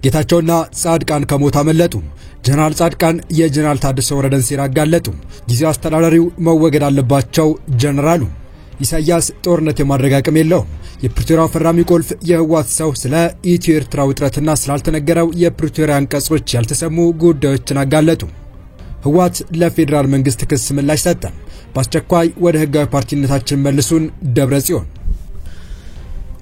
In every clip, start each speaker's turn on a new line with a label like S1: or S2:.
S1: ጌታቸውና ጻድቃን ከሞት አመለጡ። ጀነራል ጻድቃን የጀነራል ታደሰ ወረደን ሴራ አጋለጡ። ጊዜው አስተዳዳሪው መወገድ አለባቸው። ጀነራሉ ኢሳያስ ጦርነት የማድረግ አቅም የለውም። የፕሪቶሪያው ፈራሚ ቁልፍ የህወሓት ሰው ስለ ኢትዮ ኤርትራ ውጥረትና ስላልተነገረው የፕሪቶሪያ አንቀጾች ያልተሰሙ ጉዳዮችን አጋለጡ። ህወሓት ለፌደራል መንግስት ክስ ምላሽ ሰጠ። በአስቸኳይ ወደ ህጋዊ ፓርቲነታችን መልሱን ደብረጽዮን።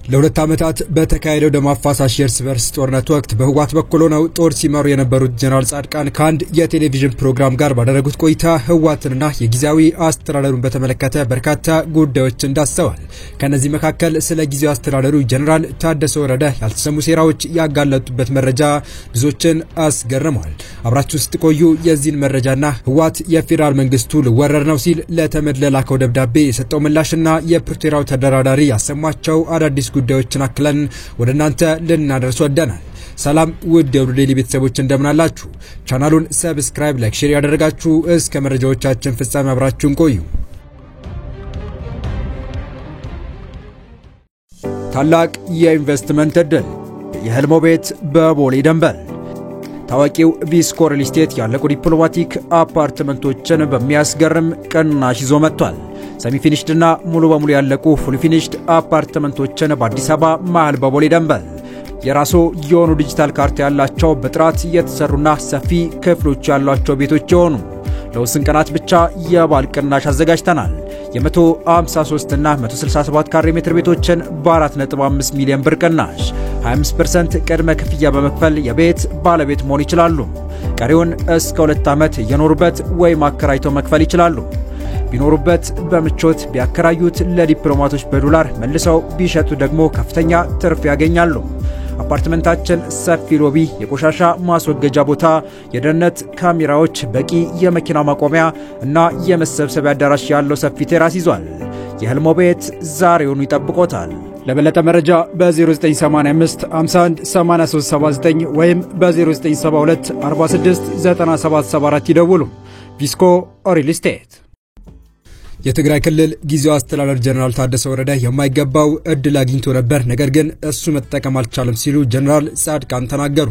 S1: ለሁለት ዓመታት በተካሄደው ደም አፋሳሽ የእርስ በርስ ጦርነት ወቅት በህወሓት በኩል ሆነው ጦር ሲመሩ የነበሩት ጀነራል ጻድቃን ከአንድ የቴሌቪዥን ፕሮግራም ጋር ባደረጉት ቆይታ ህወሓትንና የጊዜያዊ አስተዳደሩን በተመለከተ በርካታ ጉዳዮችን ዳሰዋል። ከነዚህ መካከል ስለ ጊዜያዊ አስተዳደሩ ጀነራል ታደሰ ወረደ ያልተሰሙ ሴራዎች ያጋለጡበት መረጃ ብዙዎችን አስገርሟል። አብራችሁ ስትቆዩ የዚህን መረጃና ህወሓት የፌደራል መንግስቱ ሊወረር ነው ሲል ለተመድ ለላከው ደብዳቤ የሰጠው ምላሽና የፕሪቶሪያው ተደራዳሪ ያሰማቸው አዳዲስ ጉዳዮችን አክለን ወደ እናንተ ልናደርስ ወደናል። ሰላም ውድ የዴሊ ቤተሰቦች እንደምናላችሁ። ቻናሉን ሰብስክራይብ፣ ላይክ፣ ሼር ያደረጋችሁ እስከ መረጃዎቻችን ፍጻሜ አብራችሁን ቆዩ። ታላቅ የኢንቨስትመንት እድል የህልሞ ቤት በቦሌ ደንበል። ታዋቂው ቪስኮ ሪል ስቴት ያለቁ ዲፕሎማቲክ አፓርትመንቶችን በሚያስገርም ቅናሽ ይዞ መጥቷል። ሰሚ ፊኒሽድና ሙሉ በሙሉ ያለቁ ፉል ፊኒሽድ አፓርትመንቶችን በአዲስ አበባ መሃል በቦሌ ደንበል የራሱ የሆኑ ዲጂታል ካርታ ያላቸው በጥራት የተሰሩና ሰፊ ክፍሎች ያሏቸው ቤቶች የሆኑ ለውስን ቀናት ብቻ የባል ቅናሽ አዘጋጅተናል። የ153 እና 167 ካሬ ሜትር ቤቶችን በ4.5 ሚሊዮን ብር ቅናሽ 25% ቅድመ ክፍያ በመክፈል የቤት ባለቤት መሆን ይችላሉ። ቀሪውን እስከ 2 ዓመት እየኖሩበት ወይም አከራይተው መክፈል ይችላሉ። ቢኖሩበት በምቾት ቢያከራዩት ለዲፕሎማቶች በዶላር መልሰው ቢሸጡ ደግሞ ከፍተኛ ትርፍ ያገኛሉ። አፓርትመንታችን ሰፊ ሎቢ፣ የቆሻሻ ማስወገጃ ቦታ፣ የደህንነት ካሜራዎች፣ በቂ የመኪና ማቆሚያ እና የመሰብሰቢያ አዳራሽ ያለው ሰፊ ቴራስ ይዟል። የህልሞ ቤት ዛሬውኑ ይጠብቆታል። ለበለጠ መረጃ በ0985 51 8379 ወይም በ0972 46 9774 ይደውሉ። ቪስኮ ሪል ስቴት። የትግራይ ክልል ጊዜያዊ አስተዳዳሪ ጀነራል ታደሰ ወረደ የማይገባው እድል አግኝቶ ነበር፣ ነገር ግን እሱ መጠቀም አልቻለም ሲሉ ጀነራል ጻድቃን ተናገሩ።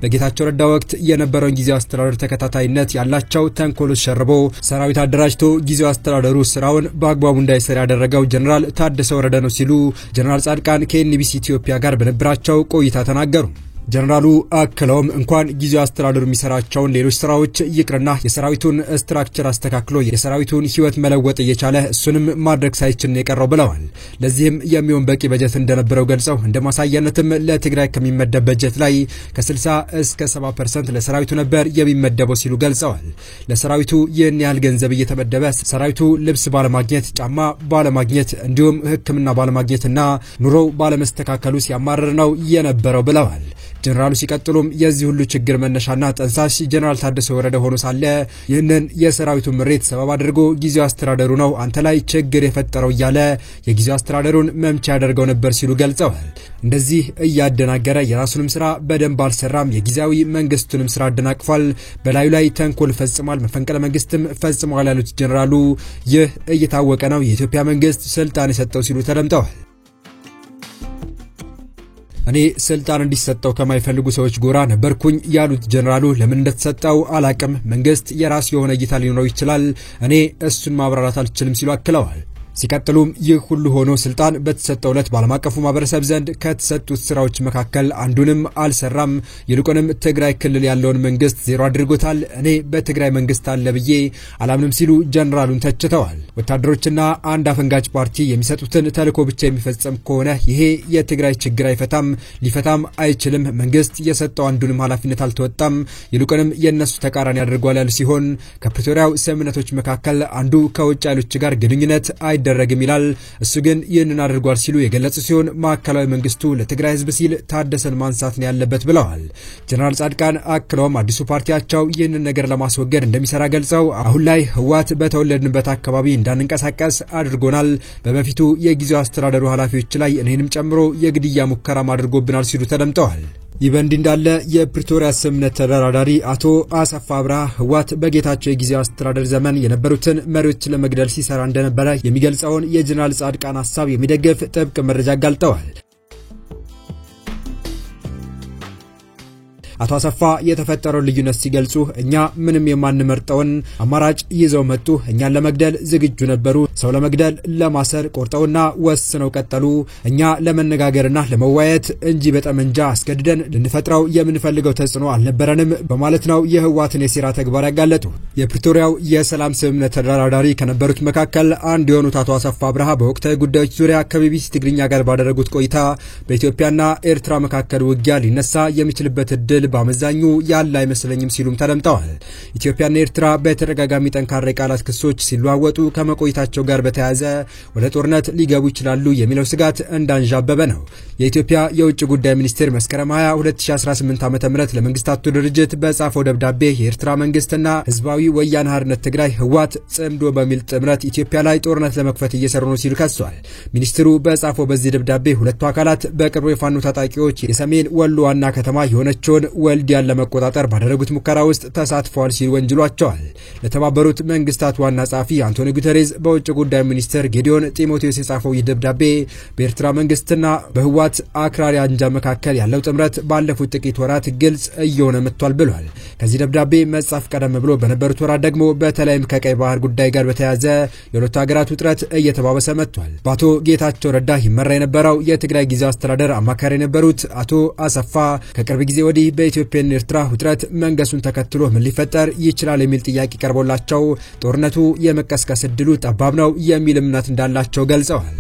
S1: በጌታቸው ረዳ ወቅት የነበረውን ጊዜያዊ አስተዳዳሪ ተከታታይነት ያላቸው ተንኮሎች ሸርቦ ሰራዊት አደራጅቶ ጊዜያዊ አስተዳዳሩ ስራውን በአግባቡ እንዳይሰራ ያደረገው ጀነራል ታደሰ ወረደ ነው ሲሉ ጀነራል ጻድቃን ከኤንቢሲ ኢትዮጵያ ጋር በነበራቸው ቆይታ ተናገሩ። ጀነራሉ አክለውም እንኳን ጊዜያዊ አስተዳደሩ የሚሰራቸውን ሌሎች ስራዎች ይቅርና የሰራዊቱን ስትራክቸር አስተካክሎ የሰራዊቱን ህይወት መለወጥ እየቻለ እሱንም ማድረግ ሳይችል የቀረው ብለዋል። ለዚህም የሚሆን በቂ በጀት እንደነበረው ገልጸው እንደማሳያነትም ለትግራይ ከሚመደብ በጀት ላይ ከ60 እስከ 70% ለሰራዊቱ ነበር የሚመደበው ሲሉ ገልጸዋል። ለሰራዊቱ ይህን ያህል ገንዘብ እየተመደበ ሰራዊቱ ልብስ ባለማግኘት፣ ጫማ ባለማግኘት እንዲሁም ሕክምና ባለማግኘትና ኑሮው ባለመስተካከሉ ሲያማርር ነው የነበረው ብለዋል። ጀነራሉ ሲቀጥሉም የዚህ ሁሉ ችግር መነሻና ጠንሳሽ ጀነራል ታደሰ ወረደ ሆኖ ሳለ ይህንን የሰራዊቱ ምሬት ሰበብ አድርጎ ጊዜያዊ አስተዳደሩ ነው አንተ ላይ ችግር የፈጠረው እያለ የጊዜያዊ አስተዳደሩን መምቻ ያደርገው ነበር ሲሉ ገልጸዋል። እንደዚህ እያደናገረ የራሱንም ስራ በደንብ አልሰራም፣ የጊዜያዊ መንግስቱንም ስራ አደናቅፏል፣ በላዩ ላይ ተንኮል ፈጽሟል፣ መፈንቅለ መንግስትም ፈጽሟል ያሉት ጀነራሉ ይህ እየታወቀ ነው የኢትዮጵያ መንግስት ስልጣን የሰጠው ሲሉ ተደምጠዋል። እኔ ስልጣን እንዲሰጠው ከማይፈልጉ ሰዎች ጎራ ነበርኩኝ ያሉት ጀነራሉ ለምን እንደተሰጠው አላቅም፣ መንግስት የራሱ የሆነ እይታ ሊኖረው ይችላል፣ እኔ እሱን ማብራራት አልችልም ሲሉ አክለዋል። ሲቀጥሉም ይህ ሁሉ ሆኖ ስልጣን በተሰጠው ዕለት ባለም አቀፉ ማህበረሰብ ዘንድ ከተሰጡት ስራዎች መካከል አንዱንም አልሰራም፣ ይልቁንም ትግራይ ክልል ያለውን መንግስት ዜሮ አድርጎታል፣ እኔ በትግራይ መንግስት አለ ብዬ አላምንም ሲሉ ጀነራሉን ተችተዋል። ወታደሮችና አንድ አፈንጋጭ ፓርቲ የሚሰጡትን ተልዕኮ ብቻ የሚፈጸም ከሆነ ይሄ የትግራይ ችግር አይፈታም፣ ሊፈታም አይችልም፣ መንግስት የሰጠው አንዱንም ኃላፊነት አልተወጣም፣ ይልቁንም የነሱ ተቃራኒ አድርጓል ያሉ ሲሆን ከፕሪቶሪያው ስምምነቶች መካከል አንዱ ከውጭ ኃይሎች ጋር ግንኙነት አይደረግም ይላል። እሱ ግን ይህንን አድርጓል ሲሉ የገለጹ ሲሆን ማዕከላዊ መንግስቱ ለትግራይ ህዝብ ሲል ታደሰን ማንሳት ነው ያለበት ብለዋል። ጀነራል ጻድቃን አክለውም አዲሱ ፓርቲያቸው ይህንን ነገር ለማስወገድ እንደሚሰራ ገልጸው አሁን ላይ ህወሓት በተወለድንበት አካባቢ እንዳንንቀሳቀስ አድርጎናል፣ በበፊቱ የጊዜያዊ አስተዳደሩ ኃላፊዎች ላይ እኔንም ጨምሮ የግድያ ሙከራም አድርጎብናል ሲሉ ተደምጠዋል። ይህ በእንዲህ እንዳለ የፕሪቶሪያ ስምምነት ተደራዳሪ አቶ አሰፋ አብርሃ ህወሓት በጌታቸው የጊዜያዊ አስተዳደር ዘመን የነበሩትን መሪዎች ለመግደል ሲሰራ እንደነበረ የሚገልጸውን የጀነራል ጻድቃን ሐሳብ የሚደግፍ ጥብቅ መረጃ አጋልጠዋል። አቶ አሰፋ የተፈጠረው ልዩነት ሲገልጹ እኛ ምንም የማንመርጠውን አማራጭ ይዘው መጡ፣ እኛን ለመግደል ዝግጁ ነበሩ፣ ሰው ለመግደል ለማሰር ቆርጠውና ወስነው ቀጠሉ፣ እኛ ለመነጋገርና ለመዋየት እንጂ በጠመንጃ አስገድደን ልንፈጥረው የምንፈልገው ተጽዕኖ አልነበረንም በማለት ነው የህወሓትን የሴራ ተግባር ያጋለጡ። የፕሪቶሪያው የሰላም ስምምነት ተደራዳሪ ከነበሩት መካከል አንድ የሆኑት አቶ አሰፋ አብርሃ በወቅታዊ ጉዳዮች ዙሪያ ከቢቢሲ ትግርኛ ጋር ባደረጉት ቆይታ በኢትዮጵያና ኤርትራ መካከል ውጊያ ሊነሳ የሚችልበት እድል በአመዛኙ ያለ አይመስለኝም ሲሉም ተደምጠዋል። ኢትዮጵያና ኤርትራ በተደጋጋሚ ጠንካራ የቃላት ክሶች ሲለዋወጡ ከመቆይታቸው ጋር በተያያዘ ወደ ጦርነት ሊገቡ ይችላሉ የሚለው ስጋት እንዳንዣበበ ነው። የኢትዮጵያ የውጭ ጉዳይ ሚኒስቴር መስከረም 20 2018 ዓ.ም ለመንግስታቱ ድርጅት በጻፈው ደብዳቤ የኤርትራ መንግስትና ህዝባዊ ወያነ ሓርነት ትግራይ ህወሓት ጽምዶ በሚል ጥምረት ኢትዮጵያ ላይ ጦርነት ለመክፈት እየሰሩ ነው ሲሉ ከሷል። ሚኒስትሩ በጻፈው በዚህ ደብዳቤ ሁለቱ አካላት በቅርቡ የፋኖ ታጣቂዎች የሰሜን ወሎ ዋና ከተማ የሆነችውን ወልዲያን ለመቆጣጠር ባደረጉት ሙከራ ውስጥ ተሳትፈዋል ሲሉ ወንጅሏቸዋል። ለተባበሩት መንግስታት ዋና ጸሐፊ አንቶኒ ጉተሬዝ በውጭ ጉዳይ ሚኒስትር ጌዲዮን ጢሞቴዎስ የጻፈው ይህ ደብዳቤ በኤርትራ መንግስትና በህወሓት አክራሪ አንጃ መካከል ያለው ጥምረት ባለፉት ጥቂት ወራት ግልጽ እየሆነ መጥቷል ብሏል። ከዚህ ደብዳቤ መጻፍ ቀደም ብሎ በነበሩት ወራት ደግሞ በተለይም ከቀይ ባህር ጉዳይ ጋር በተያያዘ የሁለቱ ሀገራት ውጥረት እየተባበሰ መጥቷል። በአቶ ጌታቸው ረዳ ይመራ የነበረው የትግራይ ጊዜያዊ አስተዳደር አማካሪ የነበሩት አቶ አሰፋ ከቅርብ ጊዜ ወዲህ በኢትዮጵያና ኤርትራ ውጥረት መንገሱን ተከትሎ ምን ሊፈጠር ይችላል የሚል ጥያቄ ቀርቦላቸው ጦርነቱ የመቀስቀስ እድሉ ጠባብ ነው የሚል እምነት እንዳላቸው ገልጸዋል።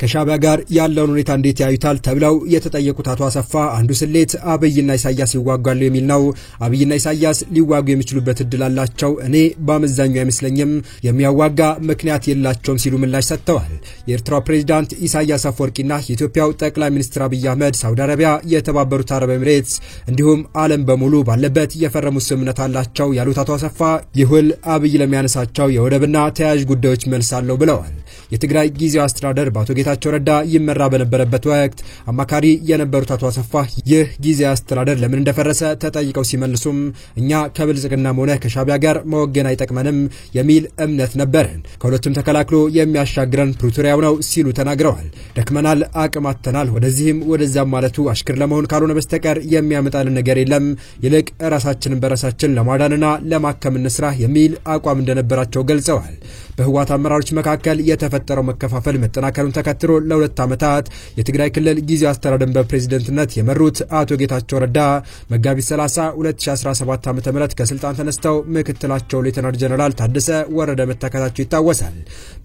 S1: ከሻዕቢያ ጋር ያለውን ሁኔታ እንዴት ያዩታል ተብለው የተጠየቁት አቶ አሰፋ አንዱ ስሌት አብይና ኢሳያስ ይዋጋሉ የሚል ነው። አብይና ኢሳያስ ሊዋጉ የሚችሉበት እድል አላቸው፣ እኔ በአመዛኙ አይመስለኝም፣ የሚያዋጋ ምክንያት የላቸውም ሲሉ ምላሽ ሰጥተዋል። የኤርትራው ፕሬዝዳንት ኢሳያስ አፈወርቂና የኢትዮጵያው ጠቅላይ ሚኒስትር አብይ አህመድ ሳውዲ አረቢያ፣ የተባበሩት አረብ ኤሚሬትስ እንዲሁም ዓለም በሙሉ ባለበት የፈረሙት ስምምነት አላቸው ያሉት አቶ አሰፋ ይሁል አብይ ለሚያነሳቸው የወደብና ተያያዥ ጉዳዮች መልስ አለው ብለዋል። የትግራይ ጊዜያዊ አስተዳደር በአቶ ጌታቸው ረዳ ይመራ በነበረበት ወቅት አማካሪ የነበሩት አቶ አሰፋ ይህ ጊዜያዊ አስተዳደር ለምን እንደፈረሰ ተጠይቀው ሲመልሱም እኛ ከብልጽግናም ሆነ ከሻዕቢያ ጋር መወገን አይጠቅመንም የሚል እምነት ነበረን፣ ከሁለቱም ተከላክሎ የሚያሻግረን ፕሪቶሪያው ነው ሲሉ ተናግረዋል። ደክመናል፣ አቅም አጥተናል፣ ወደዚህም ወደዛም ማለቱ አሽከር ለመሆን ካልሆነ በስተቀር የሚያመጣልን ነገር የለም፣ ይልቅ ራሳችንን በራሳችን ለማዳንና ለማከም እንስራ የሚል አቋም እንደነበራቸው ገልጸዋል። በህወሓት አመራሮች መካከል የተፈጠረው መከፋፈል መጠናከሩን ተከትሎ ለሁለት ዓመታት የትግራይ ክልል ጊዜያዊ አስተዳደር በፕሬዝዳንትነት የመሩት አቶ ጌታቸው ረዳ መጋቢት 30 2017 ዓ.ም ከስልጣን ተነስተው ምክትላቸው ሌተናንት ጀነራል ታደሰ ወረደ መተካታቸው ይታወሳል።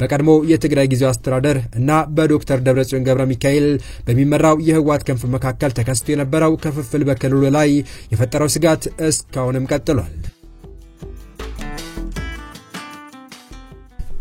S1: በቀድሞ የትግራይ ጊዜያዊ አስተዳደር እና በዶክተር ደብረጽዮን ገብረ ሚካኤል በሚመራው የህወሓት ክንፍ መካከል ተከስቶ የነበረው ክፍፍል በክልሉ ላይ የፈጠረው ስጋት እስካሁንም ቀጥሏል።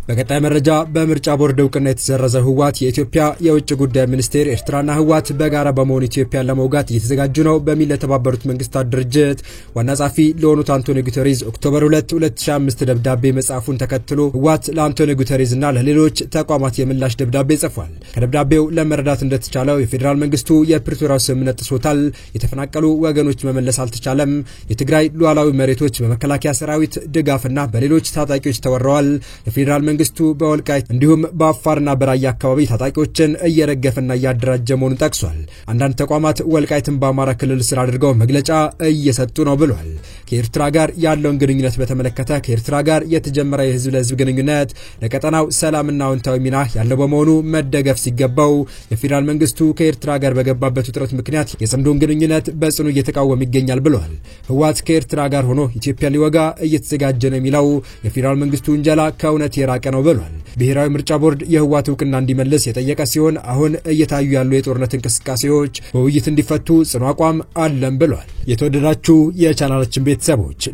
S1: በቀጣይ መረጃ በምርጫ ቦርድ እውቅና የተሰረዘ ህወሓት የኢትዮጵያ የውጭ ጉዳይ ሚኒስቴር ኤርትራና ህወሓት በጋራ በመሆን ኢትዮጵያን ለመውጋት እየተዘጋጁ ነው በሚል ለተባበሩት መንግስታት ድርጅት ዋና ጸሐፊ ለሆኑት አንቶኒ ጉተሬዝ ኦክቶበር 2 2005 ደብዳቤ መጻፉን ተከትሎ ህወሓት ለአንቶኒ ጉተሬዝና ለሌሎች ተቋማት የምላሽ ደብዳቤ ጽፏል። ከደብዳቤው ለመረዳት እንደተቻለው የፌዴራል መንግስቱ የፕሪቶሪያው ስምምነት ጥሶታል፣ የተፈናቀሉ ወገኖች መመለስ አልተቻለም፣ የትግራይ ሉዓላዊ መሬቶች በመከላከያ ሰራዊት ድጋፍና በሌሎች ታጣቂዎች ተወረዋል፣ የፌዴራል መንግስቱ በወልቃይት እንዲሁም በአፋርና በራያ አካባቢ ታጣቂዎችን እየረገፈና እያደራጀ መሆኑን ጠቅሷል። አንዳንድ ተቋማት ወልቃይትን በአማራ ክልል ስር አድርገው መግለጫ እየሰጡ ነው ብሏል። ከኤርትራ ጋር ያለውን ግንኙነት በተመለከተ ከኤርትራ ጋር የተጀመረ የህዝብ ለህዝብ ግንኙነት ለቀጠናው ሰላምና አዎንታዊ ሚና ያለው በመሆኑ መደገፍ ሲገባው የፌዴራል መንግስቱ ከኤርትራ ጋር በገባበት ውጥረት ምክንያት የጽምዶን ግንኙነት በጽኑ እየተቃወመ ይገኛል ብሏል። ህወሓት ከኤርትራ ጋር ሆኖ ኢትዮጵያ ሊወጋ እየተዘጋጀ ነው የሚለው የፌዴራል መንግስቱ ውንጀላ ከእውነት የራቀ ነው ብሏል። ብሔራዊ ምርጫ ቦርድ የህወሓት እውቅና እንዲመልስ የጠየቀ ሲሆን አሁን እየታዩ ያሉ የጦርነት እንቅስቃሴዎች በውይይት እንዲፈቱ ጽኑ አቋም አለን ብሏል። የተወደዳችሁ የቻናላችን ቤተሰቦች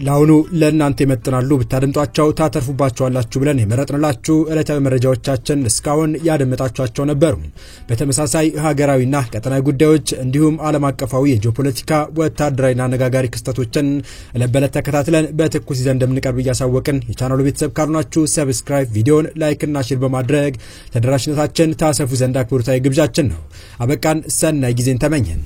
S1: ለአሁኑ ለእናንተ ይመጥናሉ ብታደምጧቸው ታተርፉባቸዋላችሁ ብለን የመረጥንላችሁ ዕለታዊ መረጃዎቻችን እስካሁን ያደመጣችኋቸው ነበሩ። በተመሳሳይ ሀገራዊና ቀጠናዊ ጉዳዮች እንዲሁም ዓለም አቀፋዊ የጂኦፖለቲካ ወታደራዊና አነጋጋሪ ክስተቶችን ለበለት ተከታትለን በትኩስ ይዘን እንደምንቀርብ እያሳወቅን የቻናሉ ቤተሰብ ካልሆናችሁ ሰብስክራይብ፣ ቪዲዮን ላይክ እና ሼር በማድረግ ተደራሽነታችን ታሰፉ ዘንድ አክብሮታዊ ግብዣችን ነው። አበቃን። ሰናይ ጊዜን ተመኘን።